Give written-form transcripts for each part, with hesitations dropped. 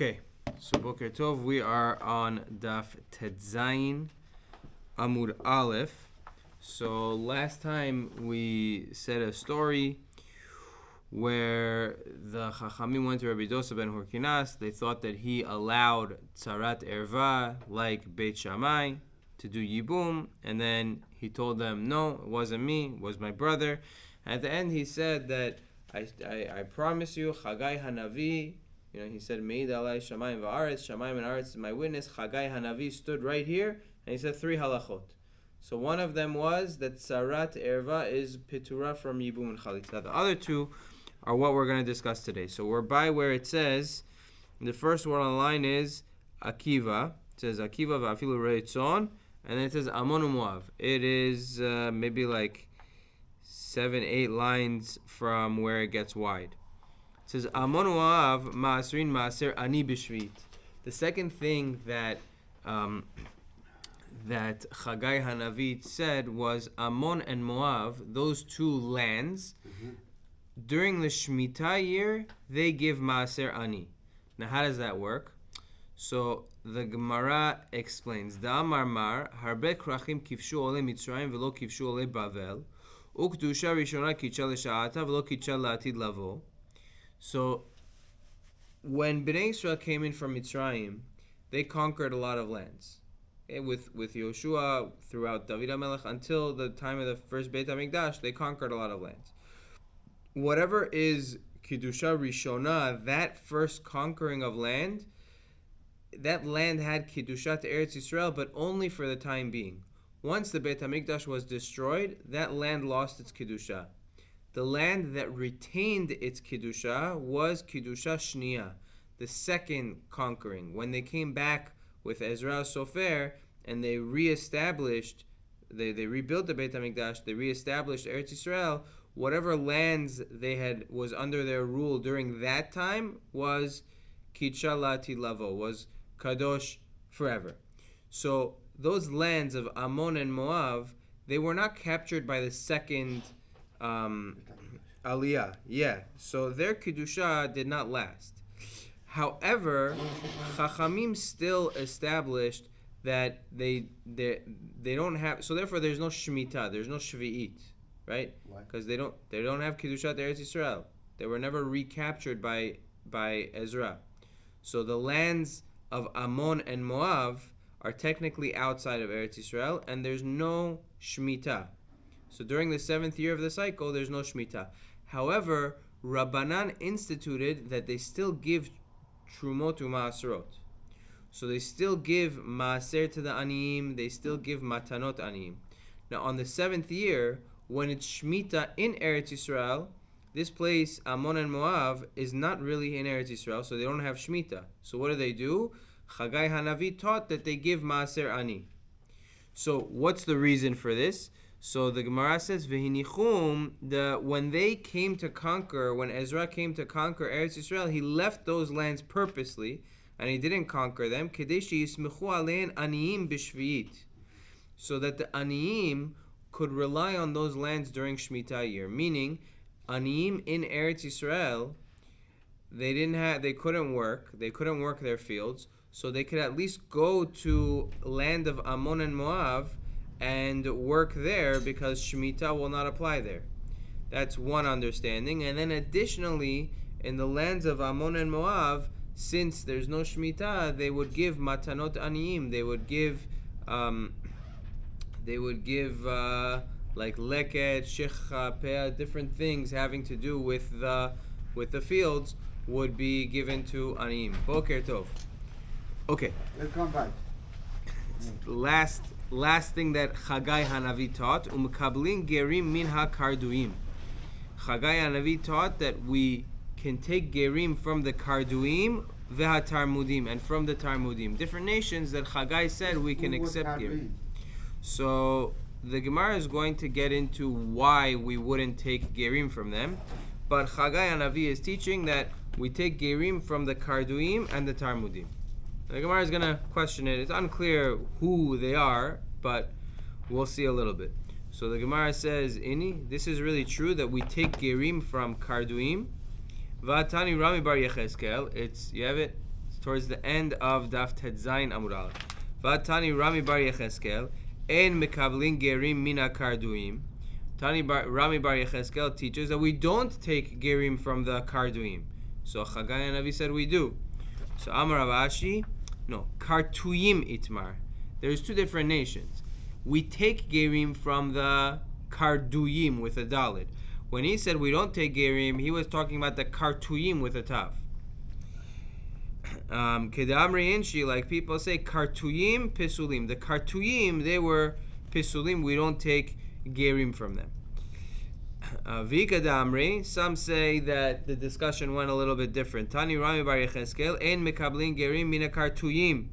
Okay, so Boker Tov, we are on Daf Tetzayin Amud Aleph. So last time we said a story where the Chachamim went to Rabbi Dosa ben Horkinas. They thought that he allowed Tzarat Erva like Beit Shammai to do Yibum, and then he told them, no, it wasn't me, it was my brother. At the end he said that I promise you, Chagai Hanavi, he said, Meid alai Shamayim va'aretz, Shamayim and Aretz is my witness. Chagai Hanavi stood right here, and he said 3 halachot. So one of them was that Tzarat Erva is Pitura from Yibum and Chalitza. The other two are what we're going to discuss today. So we're by where it says, the first one on the line is Akiva. It says Akiva va'afilu reitzon, and then it says Amon u'Moav. It is maybe like 7-8 lines from where it gets wide. It says Amon u'Moav ma'asrin ma'aser ani b'shvit. The second thing that Chagai Hanavi said was Ammon and Moav, those two lands, during the Shemitah year, they give Maaser Ani. Now, how does that work? So, the Gemara explains, Da'amar mar, harbe krachim kivshu ole Mitzrayim velo kivshu ole Bavel, ukdusha rishona kitcha le'sha'ata velo kitcha la'atid lavo. So, when Bnei Israel came in from Mitzrayim, they conquered a lot of lands. With Yoshua, throughout David HaMelech, until the time of the first Beit HaMikdash, they conquered a lot of lands. Whatever is Kiddusha Rishona, that first conquering of land, that land had Kiddusha to Eretz Yisrael, but only for the time being. Once the Beit HaMikdash was destroyed, that land lost its Kiddusha. The land that retained its Kiddusha was Kiddusha Shniya, the second conquering. When they came back with Ezra Sofer, and they reestablished, they rebuilt the Beit HaMikdash, they reestablished Eretz Yisrael, whatever lands they had was under their rule during that time was Kitcha La'atid Lavo, was Kadosh forever. So those lands of Ammon and Moav, they were not captured by the second Aliyah. Yeah, so their Kiddusha did not last. However, Chachamim still established that they don't have, so therefore there's no Shemitah, there's no Shvi'it, right? Because they don't have Kiddushat Eretz Yisrael. They were never recaptured by Ezra. So the lands of Ammon and Moav are technically outside of Eretz Yisrael, and there's no Shemitah. So during the 7th year of the cycle, there's no Shemitah. However, Rabbanan instituted that they still give Trumot u'Ma'aserot. So they still give Ma'aser to the Aniyim, they still give Matanot Aniyim. Now on the 7th year, when it's Shemitah in Eretz Yisrael, this place, Ammon and Moav, is not really in Eretz Yisrael, so they don't have Shemitah. So what do? Chagai Hanavi taught that they give Ma'aser Ani. So what's the reason for this? So the Gemara says, V'hinichum, when they came to conquer, when Ezra came to conquer Eretz Yisrael, he left those lands purposely, and he didn't conquer them, Kedeshi yismechu alein aniyim b'shvi'it, so that the aniyim could rely on those lands during Shemitah year. Meaning, aniyim in Eretz Yisrael, they couldn't work their fields, so they could at least go to land of Ammon and Moav and work there, because Shemitah will not apply there. That's one understanding. And then additionally, in the lands of Ammon and Moav, since there's no Shemitah, they would give Matanot Aniyim. They would give like leket, shecha, peh, different things having to do with the fields would be given to Aniyim. Boker Tov. Okay. Let's come back. Last thing that Chagai Hanavi taught, umkablin gerim min ha-karduim. Chagai Hanavi taught that we can take gerim from the karduim veha-tarmudim, and from the tarmudim. Different nations that Chagai said we can accept gerim. So the Gemara is going to get into why we wouldn't take gerim from them, but Chagai Hanavi is teaching that we take gerim from the karduim and the tarmudim. The Gemara is going to question it. It's unclear who they are, but we'll see a little bit. So the Gemara says, Ini, this is really true that we take gerim from karduim. Vatani Rami Bar Yecheskel. You have it? towards the end of Daf Tet Zayin Amud Aleph. Vatani Rami Bar Yecheskel Ein Mekablin Gerim Mina Karduim. Rami Bar Yecheskel teaches that we don't take Gerim from the Karduim. So Chagai and Navi said we do. So Amar Rav Ashi, no, Kartuyim Itmar. There's two different nations. We take Gerim from the Karduyim with a Dalit. When he said we don't take Gerim, he was talking about the Kartuyim with a Tav. Kedamri Inshi, like people say, Kartuyim Pisulim. The Kartuyim, they were Pisulim. We don't take Gerim from them. Vikadamri, some say that the discussion went a little bit different. Tani Rami Bar Yecheskel, Ein Mekablin Gerim Mina Kartuyim.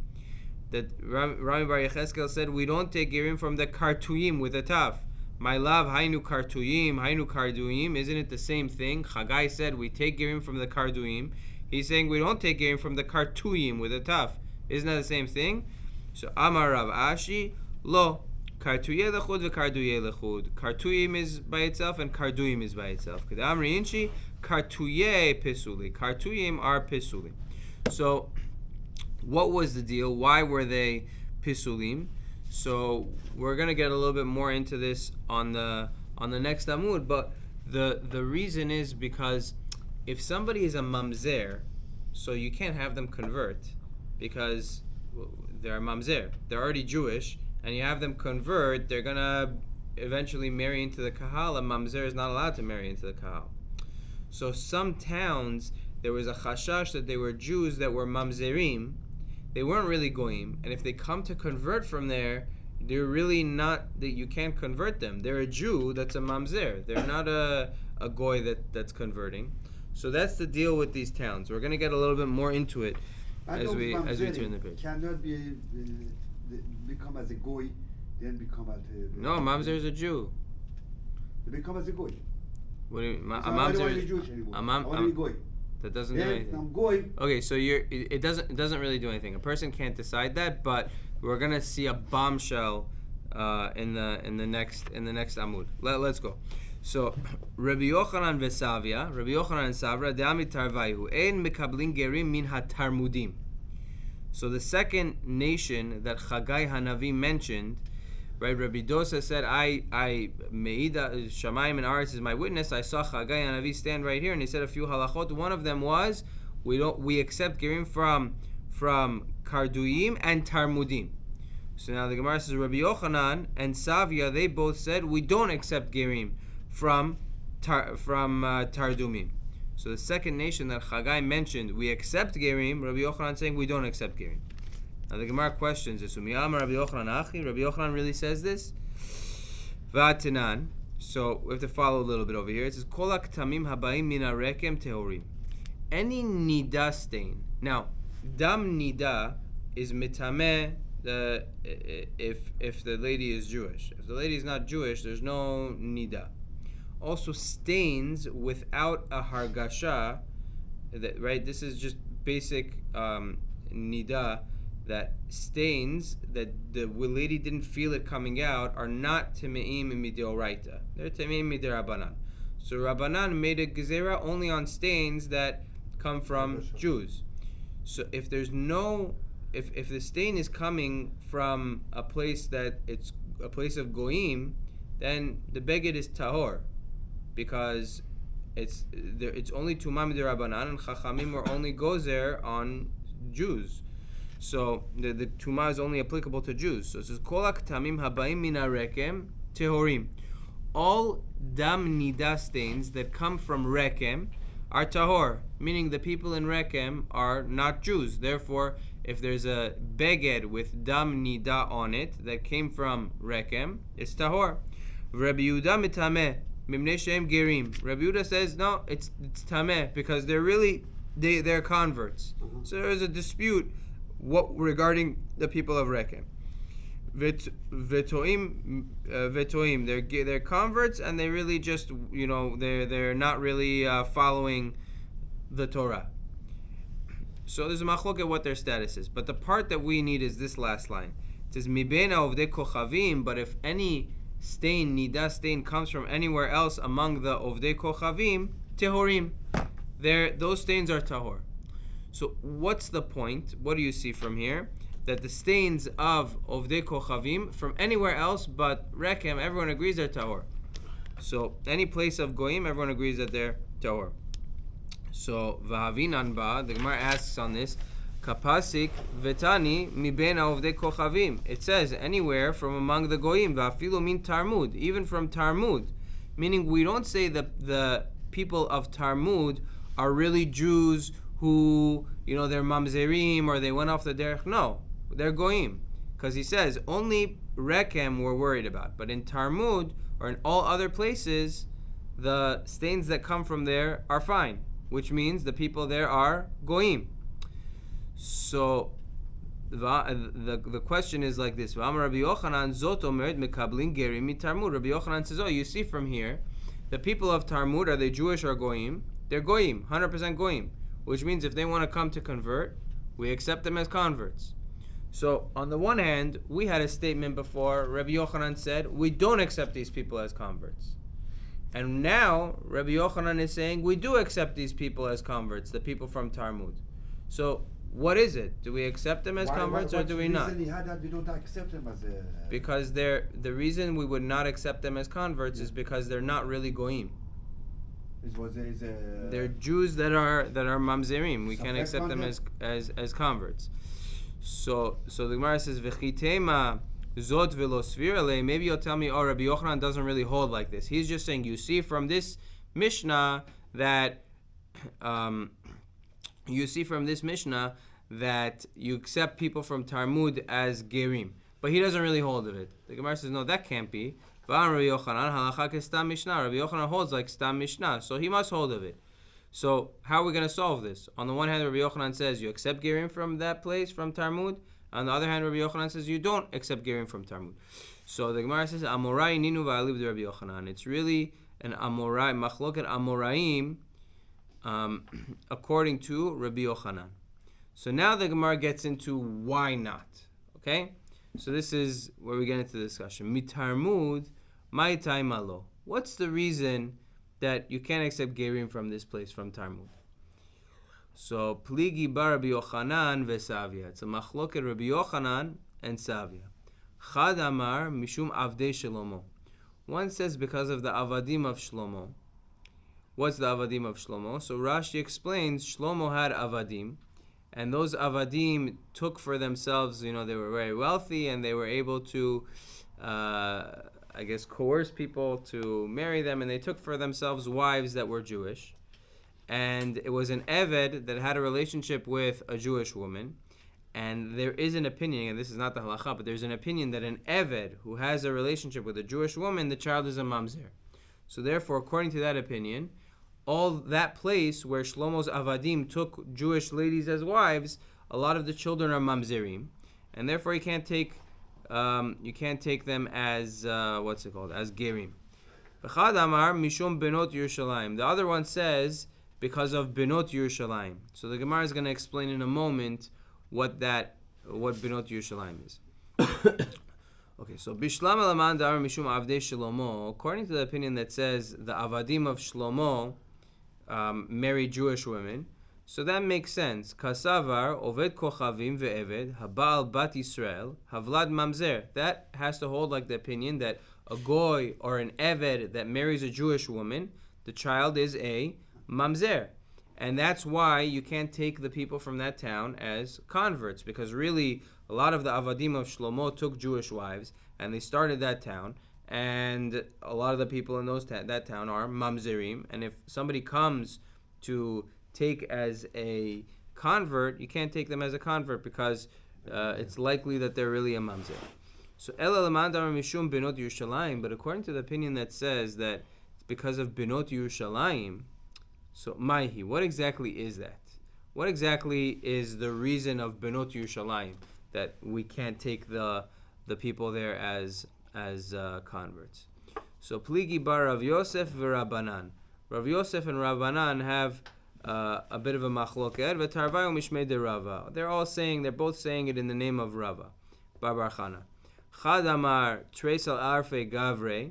That Rami Bar Yecheskel said we don't take Gerim from the Kartuyim with a Tav. My love, Hainu Kartuyim, Hainu Karduim. Isn't it the same thing? Chagai said we take Gerim from the Karduim. He's saying we don't take Gerim from the Kartuyim with a Taf. Isn't that the same thing? So Amar Rav Ashi, Lo. Kartuye lechud v'karduye lechud. Kartuyim is by itself and Karduim is by itself. Kedamri Inshi, Kartuye Pisuli. Kartuyim are Pisuli. So what was the deal? Why were they Pisulim? So we're gonna get a little bit more into this on the next Amud, but the reason is because if somebody is a mamzer, so you can't have them convert because they're a mamzer. They're already Jewish, and you have them convert, they're gonna eventually marry into the kahal. A mamzer is not allowed to marry into the kahal. So some towns, there was a chashash that they were Jews that were mamzerim. They weren't really goyim, and if they come to convert from there, they're really not, that you can't convert them. They're a Jew that's a mamzer. They're not a goy that's converting. So that's the deal with these towns. We're going to get a little bit more into it as we turn the page. Cannot be become as a goy, then become as a... No, mamzer is a Jew. They become as a goy. What do you mean? A mamzer is Jewish anymore. I want to be goy. That doesn't do anything. I'm going. Okay, so it doesn't really do anything. A person can't decide that, but we're gonna see a bombshell in the next Amud. Let's go. So Rabbi Yochanan v'Savia, Rabbi Yochanan and Savra, de'ami tarvayu ein mekablin gerim min hatarmudim. So the second nation that Chagai Hanavi mentioned, right? Rabbi Dosa said, I Meida Shamayim and Aretz is my witness. I saw Chagai Hanavi stand right here, and he said a few halachot. One of them was we accept gerim from Karduyim and Tarmudim. So now the Gemara says Rabbi Yochanan and Savia, they both said we don't accept gerim from Tardumim. So the second nation that Chagai mentioned, we accept gerim. Rabbi Yochanan saying we don't accept gerim. Now the Gemara questions this. Rabbi Yochanan really says this? V'atinan. So we have to follow a little bit over here. It says Kol ha'ktamim habayim min harekem tehorim. Any nida stain. Now, dam nida is mitameh. If the lady is Jewish. If the lady is not Jewish, there's no nida. Also, stains without a hargasha. Right. This is just basic nida. That stains that the lady didn't feel it coming out are not temeim midoraita. They're temeim midirabanan. So Rabbanan made a gezerah only on stains that come from Jews. So if there's no, if the stain is coming from a place that it's a place of goyim, then the beged is tahor, because it's only tumah midirabanan, and chachamim will only gozer on Jews. So the tumah is only applicable to Jews. So it says kol ha'ktamim habayim min harekem tehorim. All dam nida stains that come from rekem are tahor, meaning the people in rekem are not Jews. Therefore, if there's a beged with dam nida on it that came from rekem, it's tahor. Rabbi Yehuda mitameh mimnei shehem gerim. Rabbi Yehuda says no, it's tameh because they're converts. So there is a dispute regarding the people of Rekem. Vetoim, they're converts, and they really just, they're not really following the Torah. So there's a machlok at what their status is. But the part that we need is this last line. It says, Mibena ovdei kochavim, but if any nida stain comes from anywhere else among the ovdei kochavim, tehorim. Those stains are tahor. So what's the point? What do you see from here? That the stains of Ovdei Kochavim from anywhere else but Rechem, everyone agrees they're tahor. So any place of Goyim, everyone agrees that they're tahor. So Vahavinan ba, the Gemara asks on this, Kapasik vetani mi ben Ovdei Kochavim. It says anywhere from among the Goyim, Vafilu min Tarmud, even from Tarmud. Meaning we don't say that the people of Tarmud are really Jews who, they're mamzerim or they went off the derech. No, they're goyim. Because he says only Rechem we're worried about. But in Tarmud or in all other places, the stains that come from there are fine. Which means the people there are goyim. So the question is like this. Rabbi Yochanan zot omeret mekablin gerim mi Tarmud. Rabbi Yochanan says, you see from here, the people of Tarmud, are they Jewish or goyim? They're goyim, 100% goyim. Which means if they want to come to convert, we accept them as converts. So on the one hand, we had a statement before, Rabbi Yochanan said, we don't accept these people as converts. And now, Rabbi Yochanan is saying, we do accept these people as converts, the people from Tarmud. So what is it? Do we accept them as converts or do we not? He had that we don't accept them as Because the reason we would not accept them as converts is because they're not really goyim. They're Jews that are mamzerim. We can't accept them as converts. So the Gemara says v'chitema zot v'lo svir. Maybe you'll tell me, Rabbi Yochanan doesn't really hold like this. He's just saying you see from this Mishnah that you accept people from Talmud as gerim, but he doesn't really hold of it. The Gemara says no, that can't be. Rabbi Yochanan holds like Stam Mishnah, so he must hold of it. So how are we going to solve this? On the one hand, Rabbi Yochanan says you accept gerim from that place, from Talmud. On the other hand, Rabbi Yochanan says you don't accept gerim from Talmud. So the Gemara says Amorai ninu va'aliv Rabbi Yochanan. It's really an Amorai, machloket Amoraim, according to Rabbi Yochanan. So now the Gemara gets into why not. Okay? So this is where we get into the discussion. Mitarmud, my time malo. What's the reason that you can't accept gerim from this place, from Talmud? So pligi bar Rabbi Yochanan veSavia. It's a machloket Rabbi Yochanan and Savia. Chad amar mishum avdei Shlomo. One says because of the avadim of Shlomo. What's the avadim of Shlomo? So Rashi explains Shlomo had avadim. And those avadim took for themselves, they were very wealthy and they were able to, coerce people to marry them. And they took for themselves wives that were Jewish. And it was an Eved that had a relationship with a Jewish woman. And there is an opinion, and this is not the halacha, but there's an opinion that an Eved who has a relationship with a Jewish woman, the child is a mamzer. So therefore, according to that opinion, all that place where Shlomo's avadim took Jewish ladies as wives, a lot of the children are mamzerim, and therefore you can't take them as as gerim. V'chad amar mishum benot Yerushalayim. The other one says because of benot Yerushalayim. So the Gemara is going to explain in a moment what benot Yerushalayim is. Okay, so bishlam elaman dar mishum avdei Shlomo. According to the opinion that says the avadim of Shlomo marry Jewish women, so that makes sense. Kasavar oved kochavim ve'eved habal bat Yisrael havlad mamzer. That has to hold like the opinion that a goy or an eved that marries a Jewish woman, the child is a mamzer, and that's why you can't take the people from that town as converts, because really a lot of the avadim of Shlomo took Jewish wives and they started that town. And a lot of the people in that town are mamzerim. And if somebody comes to take as a convert, you can't take them as a convert because it's likely that they're really a mamzer. So ela lamandar mishum benot Yerushalayim. But according to the opinion that says that it's because of benot Yerushalayim, so maihi, what exactly is that? What exactly is the reason of benot Yerushalayim that we can't take the people there as converts? So pligi bar Rav Yosef v'Rabbanan. Rav Yosef and Rabbanan have a bit of a machloket. V'tarvayu mishmei de Rava. They're both saying it in the name of Rava. Bar Chana. Chad amar tres al alfei gavre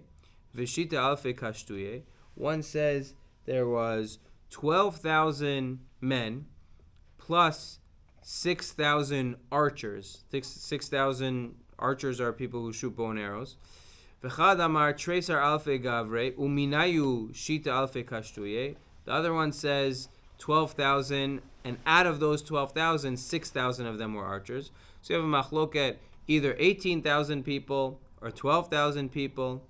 v'shita alfei kashtuye. One says there was 12,000 men plus 6,000 archers. 6,000 archers are people who shoot bow and arrows. V'chad amar tresar alfe gavre uminayu shita alfe kashtuye. The other one says 12,000, and out of those 12,000, 6,000 of them were archers. So you have a machloket, either 18,000 people or 12,000 people.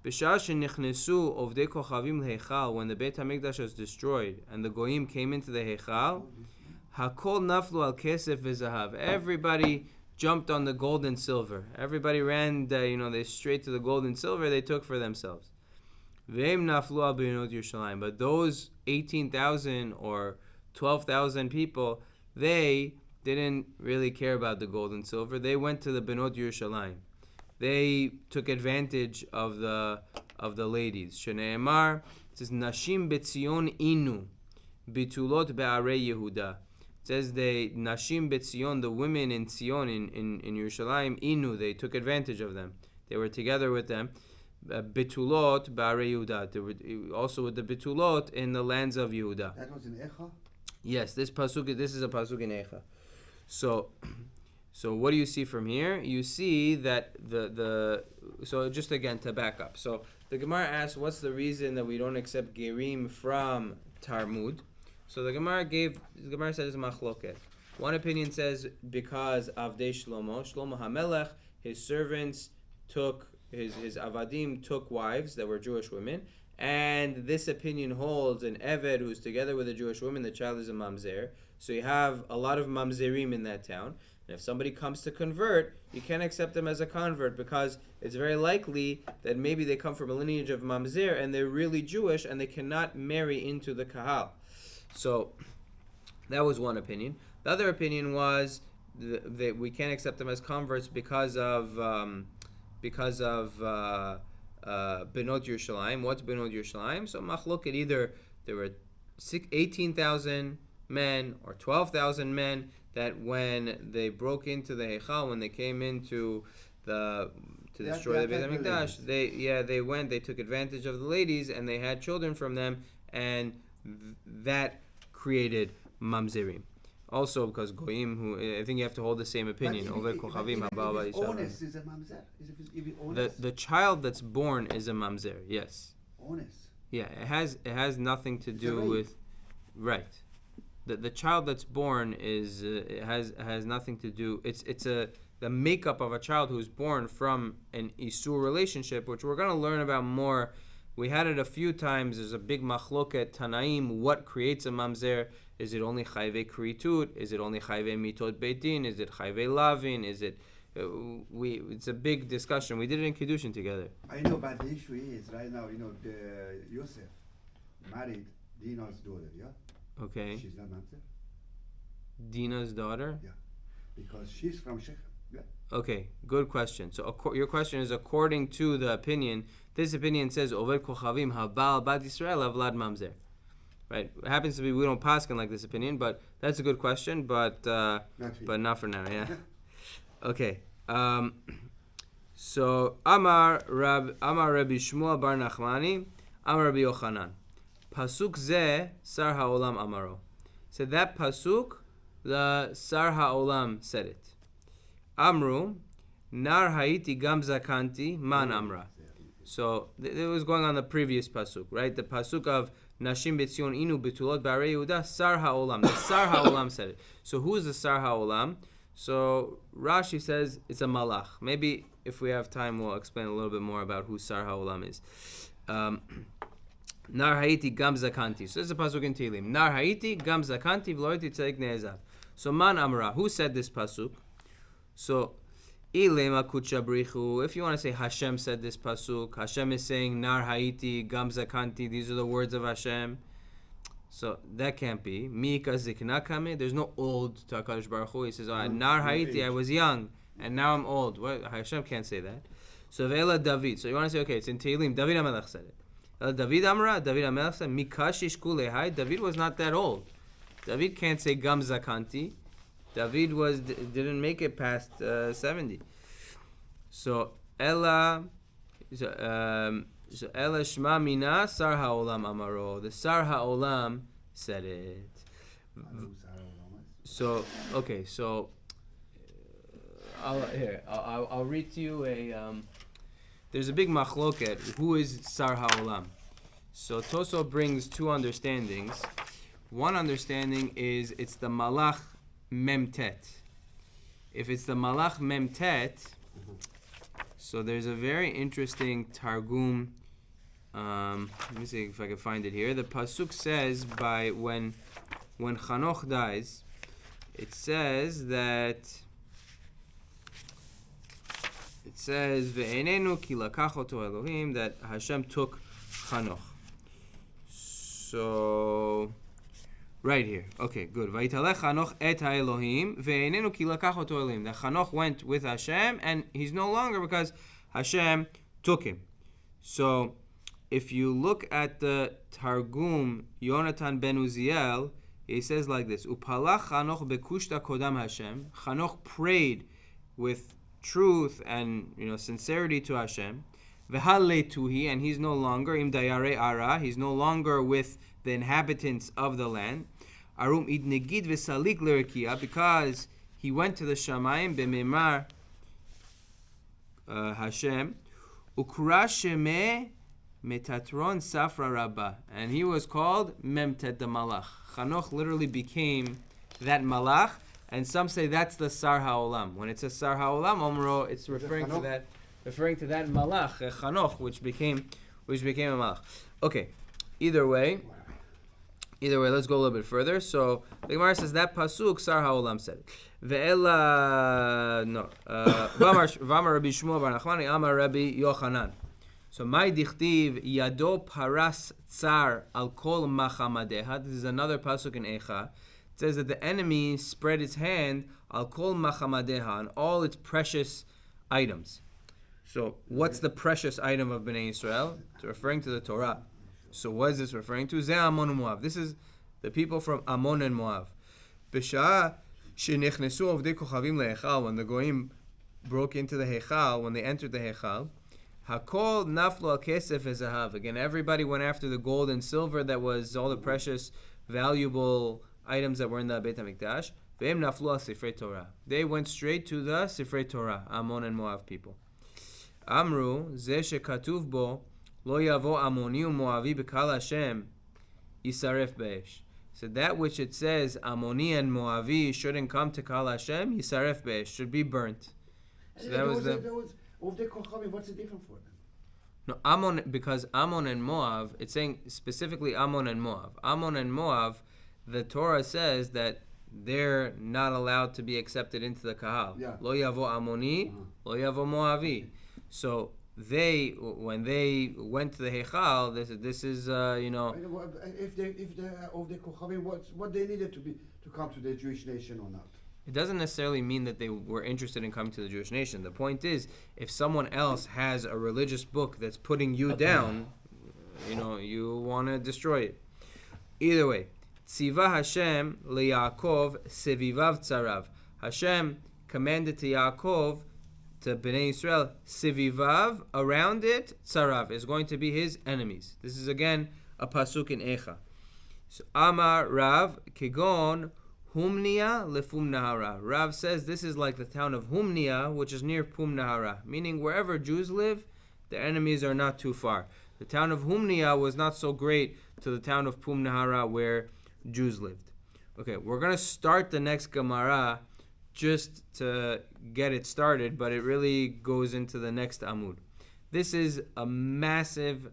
B'shah shenichnesu ovdei kochavim lehechal, when the Beit HaMikdash was destroyed and the goyim came into the hechal, hakol naflu al kesef v'zahav. Everybody jumped on the gold and silver. Everybody ran, they straight to the gold and silver they took for themselves. Ve'im naflu al b'not Yerushalayim. But those 18,000 or 12,000 people, they didn't really care about the gold and silver. They went to the Benot Yerushalayim. They took advantage of the ladies. Shneimar, it says Nashim Betzion Inu Bitulot Be'arei Yehuda. It says they Nashim Betzion, the women in Zion in Yerushalayim, Inu, they took advantage of them. They were together with them. Bitulot Be'arei Yehuda. They were also with the Bitulot in the lands of Yehuda. That was in Echa? Yes, this is a pasuk in Echa. So what do you see from here? You see that so just again to back up. So the Gemara asks, what's the reason that we don't accept gerim from Talmud? So the Gemara says machloket. One opinion says because Avdei Shlomo HaMelech, his servants took his avadim took wives that were Jewish women, and this opinion holds an Eved who's together with a Jewish woman, the child is a mamzer. So you have a lot of mamzerim in that town. And if somebody comes to convert, you can't accept them as a convert because it's very likely that maybe they come from a lineage of mamzer and they're really Jewish and they cannot marry into the kahal. So that was one opinion. The other opinion was that we can't accept them as converts because of Benot Yerushalayim. What's Benot Yerushalayim? So machloket, either there were 18,000 men or 12,000 men that when they broke into the Heichal, when they came into to destroy the Beit HaMikdash, they took advantage of the ladies and they had children from them, and that created mamzerim. Also because goyim, who I think you have to hold the same opinion. If it's honest, is a mamzer? If it's honest? The child that's born is a mamzer. Yes. Honest. Yeah, it has nothing to do with right. The child that's born is has nothing to do. It's the makeup of a child who's born from an isur relationship, which we're going to learn about more. We had it a few times. There's a big machloket Tanaim. What creates a mamzer? Is it only chayve kritut? Is it only chayve mitot beitin? Is it chayve lavin? Is it it's a big discussion. We did it in Kiddushin together. I know, but the issue is right now. The Yosef married Dina's daughter. Yeah. Okay. She's not mamzer. Dina's daughter. Yeah, because she's from Shechem. Yeah. Okay, good question. So your question is according to the opinion. This opinion says Over Kochavim Habal Bat Yisrael Avlad Mamzer. Right. It happens to be we don't paskin like this opinion, but that's a good question. But not for now. Yeah. Okay. So Amar Rabbi Shmuel Bar Nachmani, Amar Rabbi Yochanan, Pasuk Zeh Sar Haolam Amaro. So that pasuk, the Sar Haolam said it. Amru, Nar Haiti Gam Zakanti Man Amra. So it was going on the previous pasuk, right? The pasuk of Nashim Betzion Inu Betulot Barei Yehuda Sar Haolam. The Sar Haolam said it. So who is the Sar Haolam? So Rashi says it's a malach. Maybe if we have time, we'll explain a little bit more about who Sar Haolam is. Nar Haiti Gam Zakanti. So this is a pasuk in Tehillim. Nar Haiti Gam Zakanti V'lo Haiti Tzadik Ne'ezav. So Man Amra, who said this pasuk? So Ilema Kuchabrichu. If you want to say Hashem said this pasuk, Hashem is saying Nar Haiti Gam Zakanti. These are the words of Hashem. So that can't be. Mika Zikna Kame. There's no old to HaKadosh Baruch Hu. He says, Nar Haiti, I was young, and now I'm old. What? Hashem can't say that. So Vela David. So you want to say, okay, it's in Tehillim. David HaMelech said it. David Amra, David HaMelech said, Mikashish Kulehai. David was not that old. David can't say Gam Zakanti. David didn't make it past 70. So Ella Shma Mina Sar HaOlam Amaro. The Sar HaOlam said it. So okay, so I'll read to you a. There's a big machloket. Who is Sar Ha'olam? So Toso brings two understandings. One understanding is it's the Malach Memtet. If it's the Malach Memtet, so there's a very interesting Targum. Let me see if I can find it here. The pasuk says by when Chanoch dies, it says ve'enenu ki lakach oto Elohim, that Hashem took Chanoch. So right here, okay, good. Vayitalech Chanoch et haElohim ve'enenu ki lakach oto Elohim. That Chanoch went with Hashem and he's no longer because Hashem took him. So if you look at the Targum Yonatan ben Uziel, he says like this: Upalach Chanoch bekushta kodam Hashem. Chanoch prayed with truth and sincerity to Hashem. V'haletuhi, and he's no longer im dayare ara. He's no longer with the inhabitants of the land. Arum idnegid v'salik l'rekia, because he went to the Shamayim b'memar Hashem. Ukra shemeh Metatron Safra Rabbah, and he was called Memtet the Malach. Chanoch literally became that Malach, and some say that's the Sar HaOlam. When it says Sar HaOlam, Omro, it's referring to that Malach, Chanoch, which became a Malach. Okay, either way, let's go a little bit further. So the Gemara says that pasuk Sar HaOlam said. Ve'ela no. V'amar Rabbi Shmuel bar Nachmani, Amar Rabbi Yochanan. So, my dichtiv yado paras tsar al kol machamadeha. This is another pasuk in Echa. It says that the enemy spread its hand al kol machamadeha, on all its precious items. So, what's the precious item of Bnei Israel? It's referring to the Torah. So, what is this referring to? Ze Ammon and Moav. This is the people from Ammon and Moav. B'sha'ah shenichnesu ovdei kochavim leHechal, when the goyim broke into the Hechal, when they entered the Hechal. Hakol naflo al kesef ezahav. Again, everybody went after the gold and silver that was all the precious, valuable items that were in the Beit HaMikdash. Ve'em naflo al sifrei Torah. They went straight to the Sifrei Torah, Ammon and Moav people. Amru, zeh shekatuv bo, lo yavo Ammoni u'Moavi b'kal Hashem, yisaref be'esh. So that which it says, Ammoni and Moavi shouldn't come to Kal Hashem, yisaref be'esh, should be burnt. So that was the... Of the Kochavim, what's the difference for them? No, Ammon, because Ammon and Moav, it's saying specifically Ammon and Moav. Ammon and Moav, the Torah says that they're not allowed to be accepted into the Kahal. Yeah. Lo yavo Ammoni, lo yavo Moavi. So they, when they went to the Hechal, this is If they of the Kochavim, what they needed to come to the Jewish nation or not? It doesn't necessarily mean that they were interested in coming to the Jewish nation. The point is, if someone else has a religious book that's putting you down, you want to destroy it. Either way, Tziva Hashem leYaakov sevivav tzarav. Hashem commanded to Yaakov, to Bnei Israel, sevivav, around it, tzarav, is going to be his enemies. This is again a pasuk in Echa. So, Amar Rav Kegon Humnia lefum Nahara. Rav says this is like the town of Humnia, which is near Pum Nahara, meaning wherever Jews live, the enemies are not too far. The town of Humnia was not so great to the town of Pum Nahara where Jews lived. Okay, we're going to start the next Gemara just to get it started, but it really goes into the next Amud. This is a massive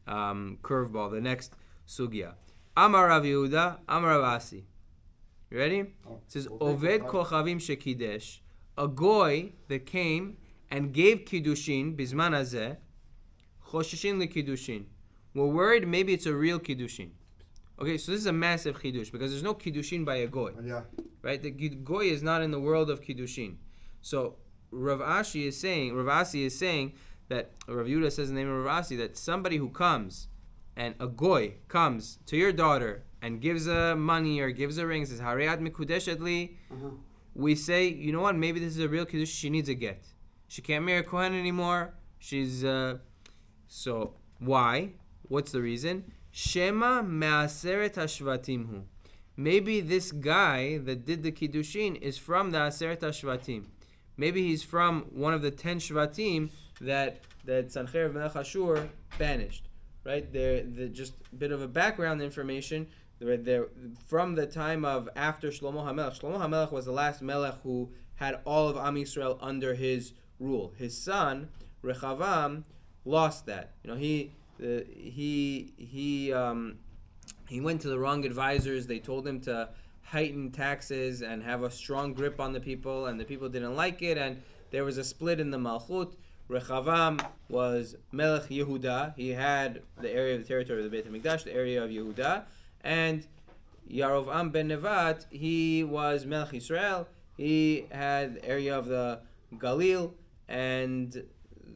curveball, the next Sugya. Amar Rav Yehuda, Amar Rav Asi. You ready? It says, Oved Kochavim Shekidesh, a goy that came and gave Kiddushin, Bizman Hazeh, Choshishin LeKiddushin. We're worried maybe it's a real Kiddushin. Okay, so this is a massive Kiddush, because there's no Kiddushin by a goy. Yeah. Right? The goy is not in the world of Kiddushin. So Rav Asi is saying that, Rav Yehuda says in the name of Rav Asi, that somebody who comes, and a goy comes to your daughter and gives her money or gives her ring, says, Hareat mikudeshet li, we say, you know what, maybe this is a real kiddush, she needs a get. She can't marry a Kohen anymore. She's, so, why? What's the reason? Shema me'aseret hashvatim hu. maybe this guy that did the Kiddushin is from the Aseret HaShvatim. Maybe he's from one of the 10 Shvatim that Sancherib Melech Ashur banished. Right? They're just a bit of a background information. They're from the time of after Shlomo HaMelech. Shlomo HaMelech was the last Melech who had all of Am Yisrael under his rule. His son, Rechavam, lost that. He went to the wrong advisors. They told him to heighten taxes and have a strong grip on the people, and the people didn't like it, and there was a split in the Malchut. Rechavam was Melech Yehuda. He had the area of the territory of the Beit HaMikdash, the area of Yehuda, and Yarovam ben Nevat, he was Melech Yisrael. He had the area of the Galil, and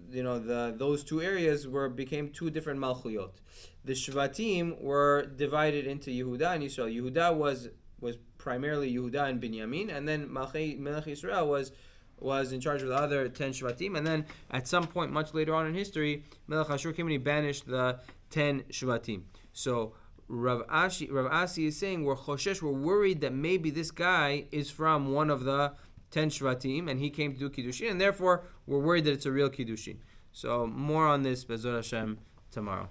those two areas became two different Malchuyot. The Shvatim were divided into Yehuda and Yisrael. Yehuda was primarily Yehuda and Binyamin, and then Melech Yisrael was in charge of the other 10 Shvatim, and then at some point much later on in history, Melech Ashur came and he banished the 10 Shvatim. So Rav Asi is saying we're worried that maybe this guy is from one of the 10 Shvatim and he came to do Kiddushin, and therefore we're worried that it's a real Kiddushin. So more on this Be'ezrat Hashem tomorrow.